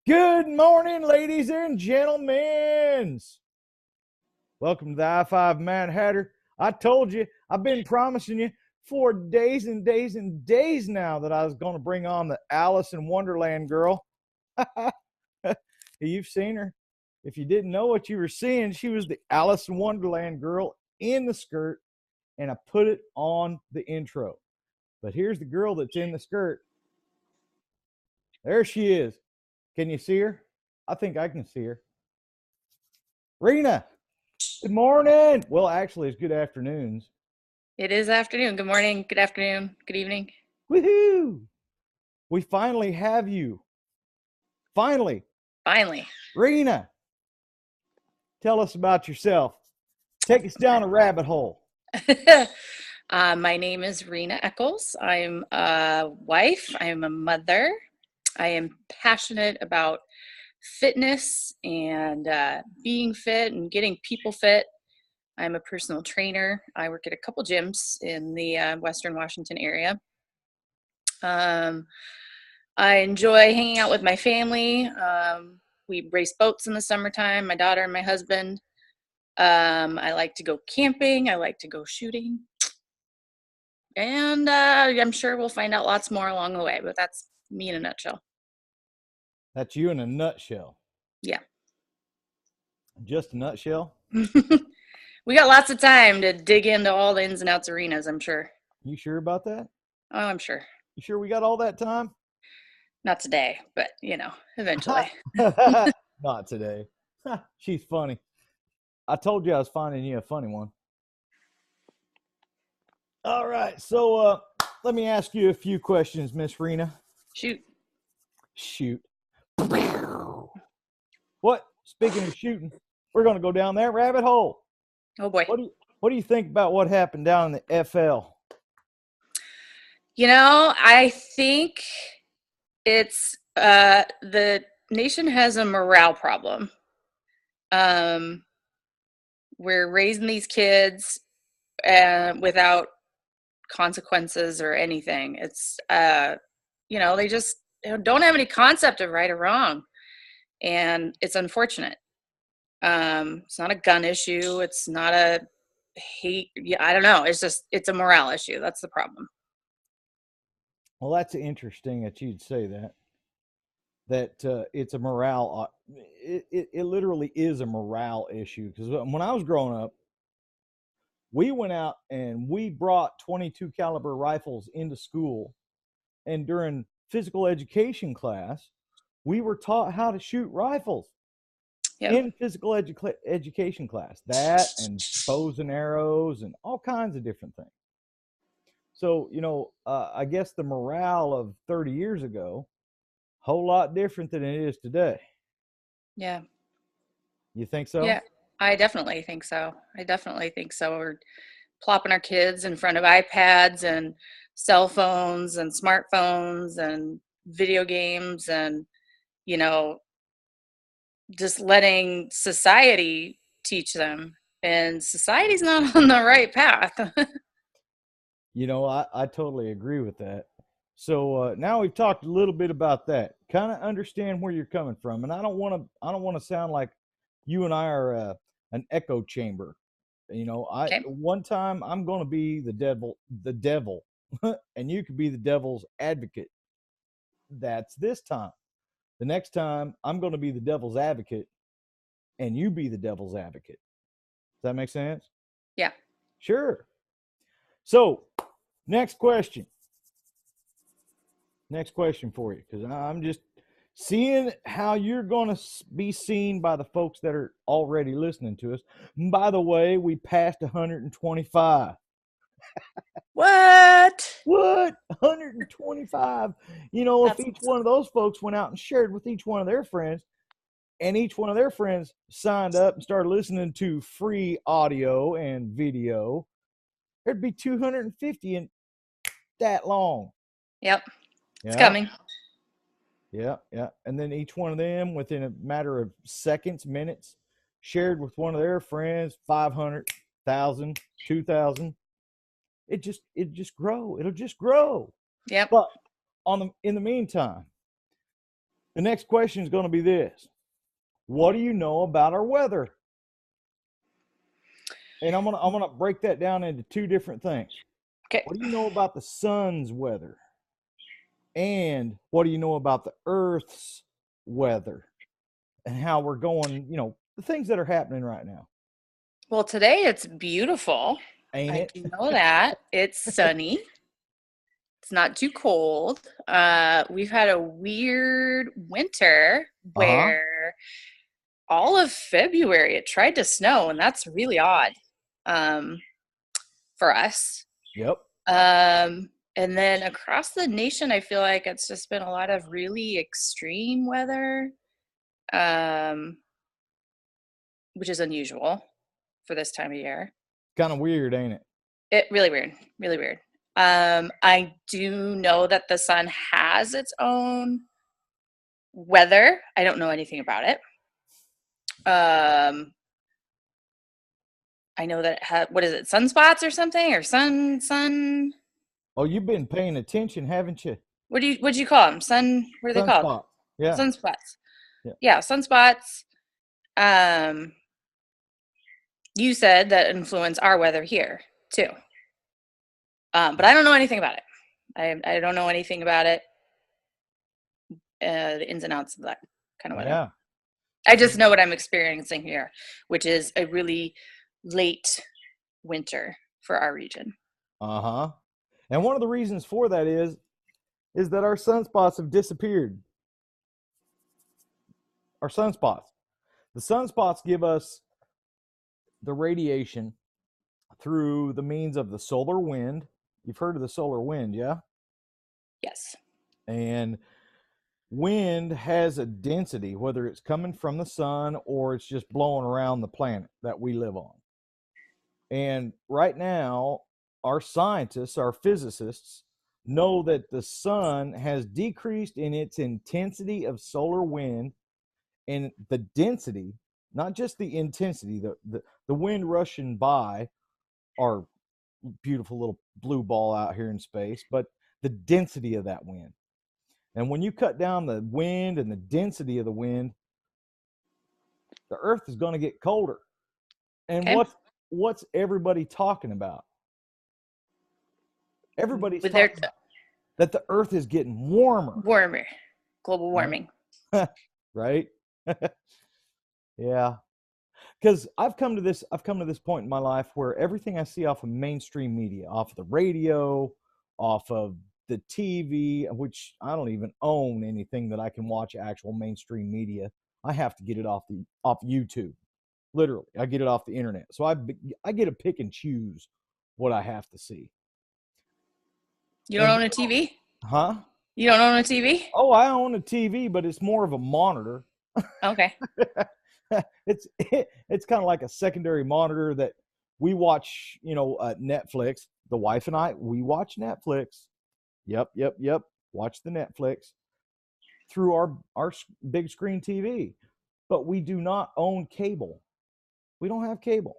Good morning, ladies and gentlemen. Welcome to the I-5 Madhatter. I told you, I've been promising you for days and days and days now that I was going to bring on the Alice in Wonderland girl. You've seen her. If you didn't know what you were seeing, she was the Alice in Wonderland girl in the skirt, and I put it on the intro. But here's the girl that's in the skirt. There she is. Can you see her? I think I can see her. Rena, good morning. Well, actually, it's good afternoons. It is afternoon. Good morning, good afternoon, good evening. Woohoo! We finally have you. Finally. Finally. Rena, tell us about yourself. Take us down a rabbit hole. My name is Rena Eccles. I'm a wife. I am a mother. I am passionate about fitness and being fit and getting people fit. I'm a personal trainer. I work at a couple gyms in the Western Washington area. Um, I enjoy hanging out with my family. We race boats in the summertime, my daughter and my husband. I like to go camping. I like to go shooting. And I'm sure we'll find out lots more along the way, but that's me in a nutshell. That's you in a nutshell. Yeah. Just a nutshell? We got lots of time to dig into all the ins and outs arenas, I'm sure. You sure about that? Oh, I'm sure. You sure we got all that time? Not today, but eventually. Not today. She's funny. I told you I was finding you a funny one. All right, so let me ask you a few questions, Miss Rena. Shoot. Shoot. What? Speaking of shooting, we're going to go down that rabbit hole. Oh boy. What do you think about what happened down in the FL? I think it's the nation has a morale problem. We're raising these kids without consequences or anything. It's they just don't have any concept of right or wrong, and it's unfortunate. It's not a gun issue. It's not a hate. Yeah, I don't know. It's a morale issue. That's the problem. Well, that's interesting that you'd say that. It's a morale. It literally is a morale issue because when I was growing up, we went out and we brought 22 caliber rifles into school, and during physical education class, we were taught how to shoot rifles Yep. in physical education class. That and bows and arrows and all kinds of different things. So, I guess the morale of 30 years ago, whole lot different than it is today. Yeah. You think so? Yeah. I definitely think so. We're plopping our kids in front of iPads and cell phones and smartphones and video games and, you know, just letting society teach them. And society's not on the right path. I totally agree with that. So now we've talked a little bit about that. Kind of understand where you're coming from, and I don't want to sound like you and I are an echo chamber. I Okay. one time I'm going to be the devil, and you could be the devil's advocate. That's this time. The next time I'm going to be the devil's advocate, and you be the devil's advocate. Does that make sense? Yeah. Sure. So, next question. Next question for you, because I'm just seeing how you're going to be seen by the folks that are already listening to us. And by the way, we passed 125. What? What? 125? If That's each awesome. one of those folks went out and shared with each one of their friends, and each one of their friends signed up and started listening to free audio and video, there'd be 250 in that long. Yep. It's Yeah. coming. Yeah, yeah. And then each one of them, within a matter of seconds, minutes, shared with one of their friends, 500,000, 2,000. It just grow. It'll just grow. Yep. But in the meantime, The next question is going to be this: what do you know about our weather? And I'm gonna break that down into two different things. Okay. What do you know about the sun's weather? And what do you know about the earth's weather and how we're going, the things that are happening right now? Well, today it's beautiful. Ain't I it? do know that. It's sunny. It's not too cold. We've had a weird winter Uh-huh. where all of February it tried to snow, and that's really odd um, for us. Yep. And then across the nation, I feel like it's just been a lot of really extreme weather, um, which is unusual for this time of year. Kind of weird, ain't it? It really weird, really weird. I do know that the sun has its own weather. I don't know anything about it. Um, I know that it what is it, sunspots or something, or sun. Oh, you've been paying attention, haven't you? What do you call them? Sun. What are they called? Sunspot. Yeah. Sunspots. Yeah. Yeah, sunspots. Um, you said that influence our weather here too. But I don't know anything about it. I don't know anything about it. The ins and outs of that kind of weather. Yeah. I just know what I'm experiencing here, which is a really late winter for our region. Uh-huh. And one of the reasons for that is that our sunspots have disappeared. Our sunspots. The sunspots give us the radiation through the means of the solar wind. You've heard of the solar wind, yeah? Yes. And wind has a density, whether it's coming from the sun or it's just blowing around the planet that we live on. And right now, our scientists, our physicists, know that the sun has decreased in its intensity of solar wind and the density, not just the intensity, the wind rushing by our beautiful little blue ball out here in space, but the density of that wind. And when you cut down the wind and the density of the wind, the earth is going to get colder. And Okay. what's everybody talking about? Everybody's With their talking about that the earth is getting warmer. warmer, global warming. Right? Yeah. Because I've come to this point in my life where everything I see off of mainstream media, off of the radio, off of the TV, which I don't even own anything that I can watch actual mainstream media. I have to get it off YouTube. Literally, I get it off the internet. So I get to pick and choose what I have to see. You don't And own a TV? huh? You don't own a TV? Oh, I own a TV, but it's more of a monitor. Okay. It's kind of like a secondary monitor that we watch, Netflix. The wife and I, we watch Netflix. Yep. Watch the Netflix through our big screen TV. But we do not own cable. We don't have cable.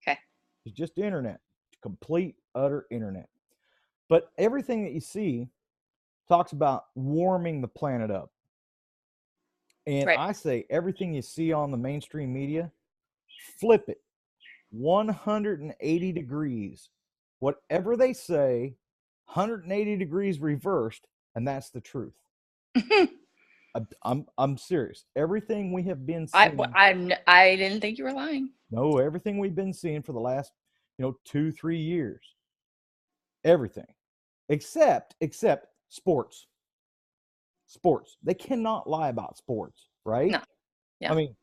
Okay. It's just internet, complete utter internet. But everything that you see talks about warming the planet up. And Right. I say everything you see on the mainstream media, flip it 180 degrees. Whatever they say, 180 degrees reversed, and that's the truth. I'm serious. Everything we have been seeing, I didn't think you were lying. no, everything we've been seeing for the last, 2-3 years, everything, except sports. Sports. They cannot lie about sports, right? No. Yeah. I mean,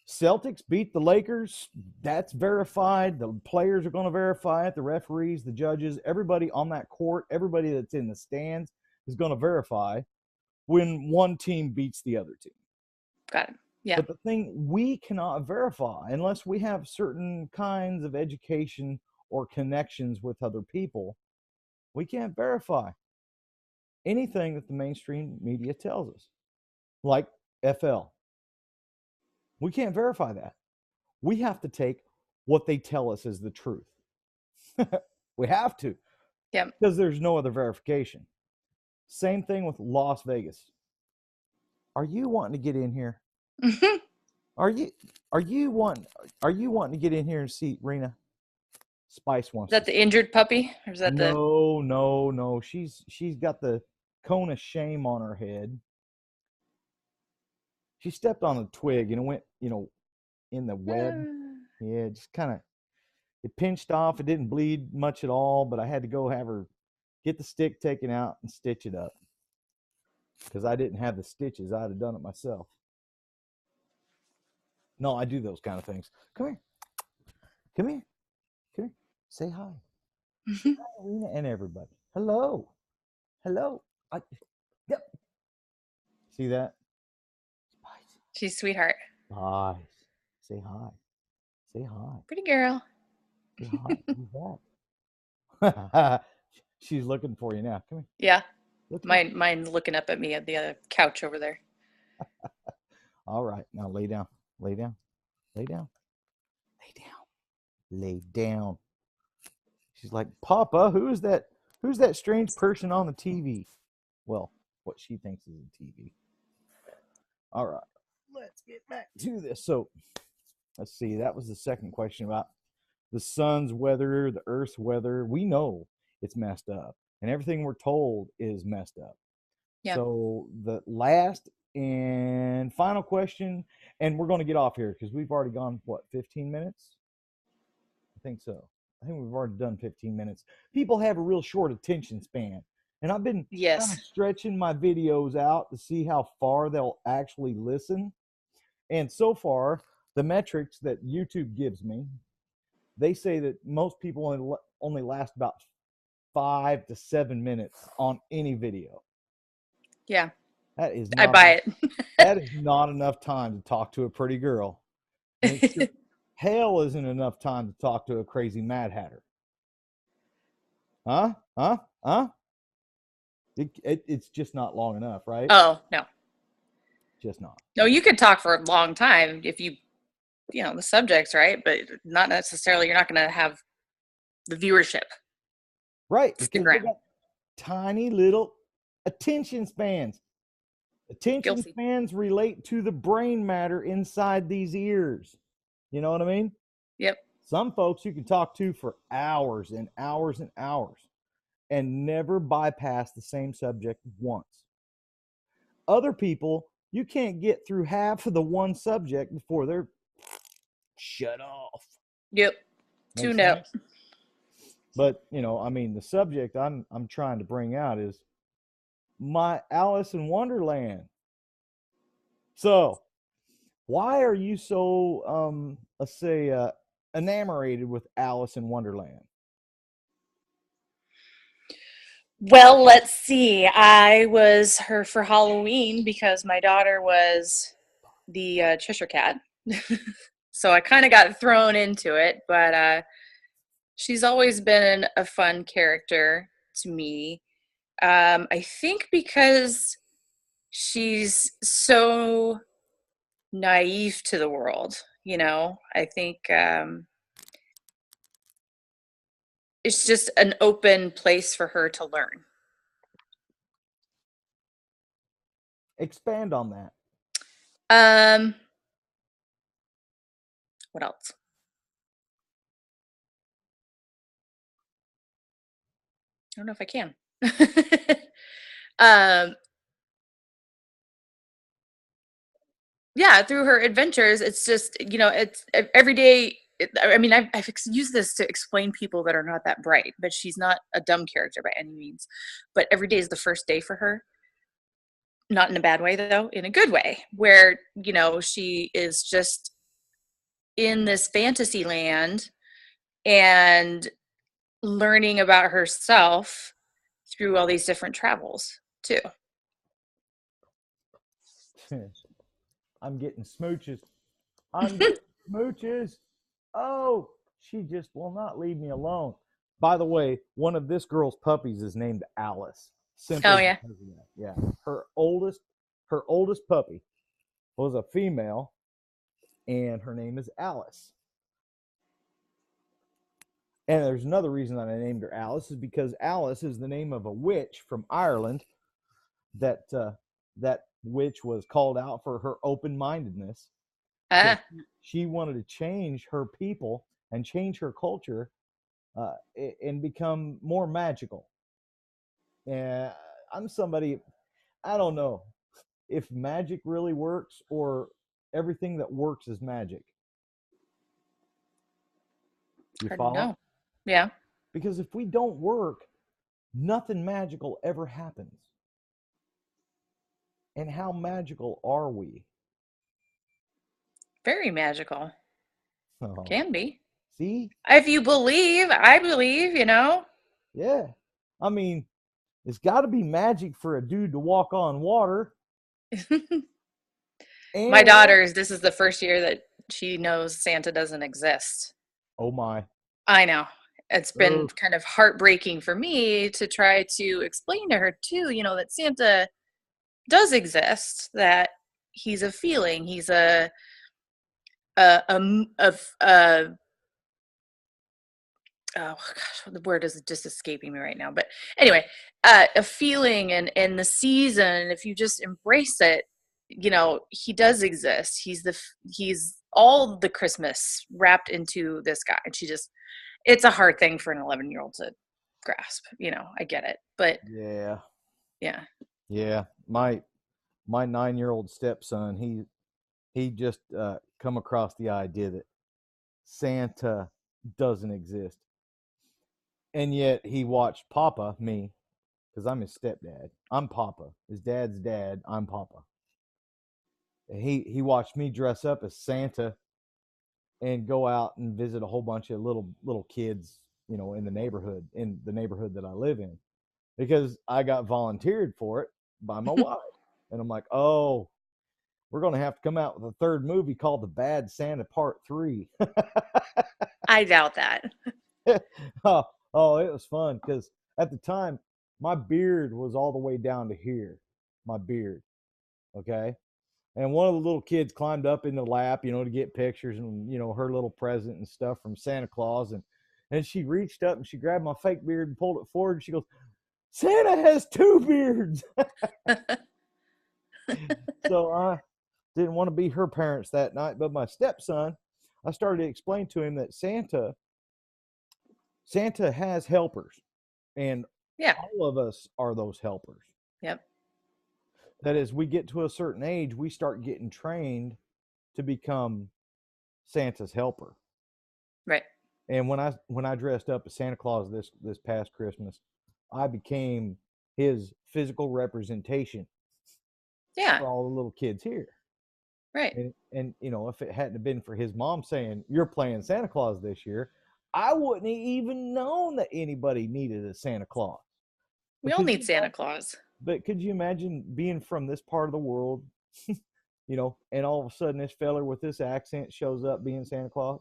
Celtics beat the Lakers. That's verified. The players are going to verify it. The referees, the judges, everybody on that court, everybody that's in the stands is going to verify when one team beats the other team. Got it. Yeah. But the thing we cannot verify unless we have certain kinds of education or connections with other people, we can't verify anything that the mainstream media tells us, like FL. We can't verify that. We have to take what they tell us as the truth. We have to, Yeah. because there's no other verification. Same thing with Las Vegas. Are you wanting to get in here? Are you are you wanting to get in here and see Rena? Spice Is wants to that the see. injured puppy, or is that the? No, no, no. She's got the cone of shame on her head. She stepped on a twig and it went, in the web. Yeah, it just kind of it pinched off. It didn't bleed much at all, but I had to go have her get the stick taken out and stitch it up because I didn't have the stitches. I'd have done it myself. No, I do those kind of things. Come here. Come here. Come here. Say hi. Say hi, Rena and everybody. Hello. Hello. Yep. See that? Spice. She's sweetheart. Spice. Say hi. Say hi. Pretty girl. Say hi. Who's that? She's looking for you now. Come here. Yeah. Look here. Mine's looking up at me at the other couch over there. All right. Now lay down. Lay down. Lay down. Lay down. Lay down. She's like, Papa, who's that strange person on the TV? Well, what she thinks is a TV. All right. Let's get back to this. So let's see. That was the second question about the sun's weather, the earth's weather. We know it's messed up. And everything we're told is messed up. Yeah. So the last and final question, and we're going to get off here because we've already gone, what, 15 minutes? I think so. I think we've already done 15 minutes. People have a real short attention span. And I've been kind of Yes. stretching my videos out to see how far they'll actually listen. And so far, the metrics that YouTube gives me, they say that most people only last about 5 to 7 minutes on any video. Yeah. That is I not buy it. that is not enough time to talk to a pretty girl. And it sure hell isn't enough time to talk to a crazy Mad Hatter. Huh? Huh? Huh? It's just not long enough, right? Oh, no. Just not. No, you could talk for a long time if the subject's right, but not necessarily, you're not going to have the viewership. Right, Stick because they around. got tiny little attention spans. Attention Guilty. spans relate to the brain matter inside these ears. You know what I mean? Yep. Some folks you can talk to for hours and hours and hours and never bypass the same subject once. Other people, you can't get through half of the one subject before they're shut off. Yep. Make Tuned out. sense? But, I mean, the subject I'm trying to bring out is my Alice in Wonderland. So, why are you so let's say enamored with Alice in Wonderland? Well, let's see. I was her for Halloween because my daughter was the Cheshire Cat. So I kind of got thrown into it, but she's always been a fun character to me. I think because she's so naive to the world, I think it's just an open place for her to learn. Expand on that. Um, what else? I don't know if I can. um, yeah, through her adventures, it's just, it's every day. I mean, I've used this to explain people that are not that bright, but she's not a dumb character by any means. But every day is the first day for her. Not in a bad way, though, in a good way, where, she is just in this fantasy land and learning about herself through all these different travels, too. I'm getting smooches. I'm getting smooches. Oh, she just will not leave me alone. By the way, one of this girl's puppies is named Alice. Oh, Simply yeah. because of that. Yeah. Her oldest puppy was a female, and her name is Alice. And there's another reason that I named her Alice is because Alice is the name of a witch from Ireland that which was called out for her open-mindedness, because Ah, she wanted to change her people and change her culture, and become more magical. And I'm somebody, I don't know if magic really works or everything that works is magic. You hard to follow? know. Yeah, Because if we don't work, nothing magical ever happens. And how magical are we? very magical. Oh, Can be. see? If you believe, I believe, Yeah. I mean, it's got to be magic for a dude to walk on water My and walk. daughter's, this is the first year that she knows Santa doesn't exist. Oh my. I know. It's been Oh, kind of heartbreaking for me to try to explain to her too, that Santa does exist, that he's a feeling, he's a oh gosh, the word is just escaping me right now. But anyway, a feeling and the season, if you just embrace it, he does exist. He's all the Christmas wrapped into this guy. And it's a hard thing for an 11-year-old to grasp. I get it. But yeah. yeah. Yeah. My 9-year-old stepson, he just come across the idea that Santa doesn't exist. And yet he watched Papa, me, because I'm his stepdad. I'm Papa. His dad's dad. I'm Papa. He watched me dress up as Santa and go out and visit a whole bunch of little kids, in the neighborhood that I live in, because I got volunteered for it by my wife. And I'm like, oh, we're gonna have to come out with a third movie called The Bad Santa Part 3. I doubt that. oh, oh, it was fun because at the time my beard was all the way down to here. My beard. Okay. And one of the little kids climbed up in the lap, to get pictures and, her little present and stuff from Santa Claus. And she reached up and she grabbed my fake beard and pulled it forward. And she goes, Santa has two beards. So I didn't want to be her parents that night. But my stepson, I started to explain to him that Santa has helpers, and Yeah. all of us are those helpers. Yep. That as we get to a certain age, we start getting trained to become Santa's helper. Right. And when I dressed up as Santa Claus this past Christmas, I became his physical representation Yeah. for all the little kids here. Right. And if it hadn't been for his mom saying you're playing Santa Claus this year, I wouldn't even known that anybody needed a Santa Claus. We all Because need Santa Claus. but could you imagine being from this part of the world, and all of a sudden this feller with this accent shows up being Santa Claus?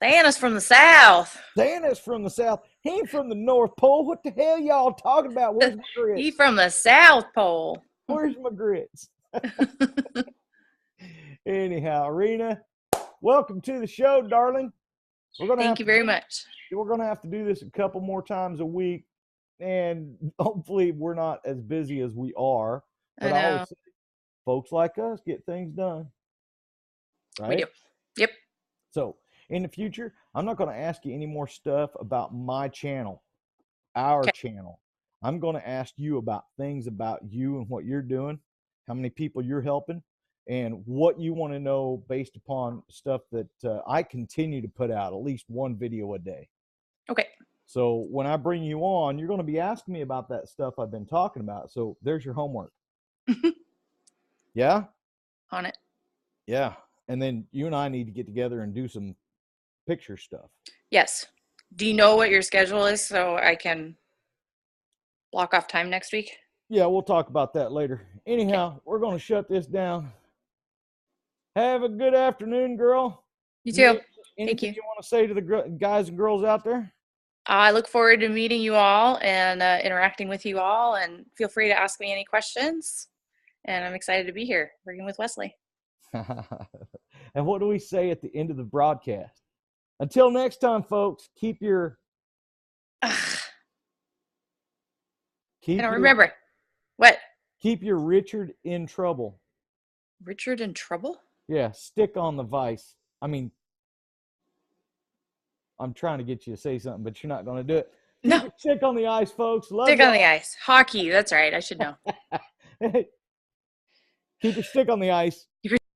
Santa's from the South. Santa's from the South. He ain't from the North Pole. What the hell y'all talking about? Where's my He grits? from the South Pole. Where's my grits? Anyhow, Rena, welcome to the show, darling. Thank you very much. We're gonna have to do this a couple more times a week, and hopefully we're not as busy as we are. I But I know. always say, folks like us get things done, We right? do. Yep. So in the future, I'm not going to ask you any more stuff about my channel, our Okay. channel. I'm going to ask you about things about you and what you're doing, how many people you're helping, and what you want to know based upon stuff that I continue to put out, at least one video a day. Okay. So when I bring you on, you're going to be asking me about that stuff I've been talking about. So there's your homework. Yeah? On it. Yeah. And then you and I need to get together and do some picture stuff. Yes. Do you know what your schedule is so I can block off time next week? Yeah, we'll talk about that later. Okay. Anyhow, we're going to shut this down. Have a good afternoon, girl. You too. Thank Anything you. you want to say to the guys and girls out there? I look forward to meeting you all and interacting with you all. And feel free to ask me any questions. And I'm excited to be here working with Wesley. And what do we say at the end of the broadcast? Until next time, folks, keep I your don't remember. What? Keep your Richard in trouble. Richard in trouble? Yeah, stick on the vice. I mean, I'm trying to get you to say something, but you're not going to do it. Keep No, your stick on the ice, folks. Love stick on the y'all. ice. Hockey. That's right. I should know. Keep your stick on the ice. Keep your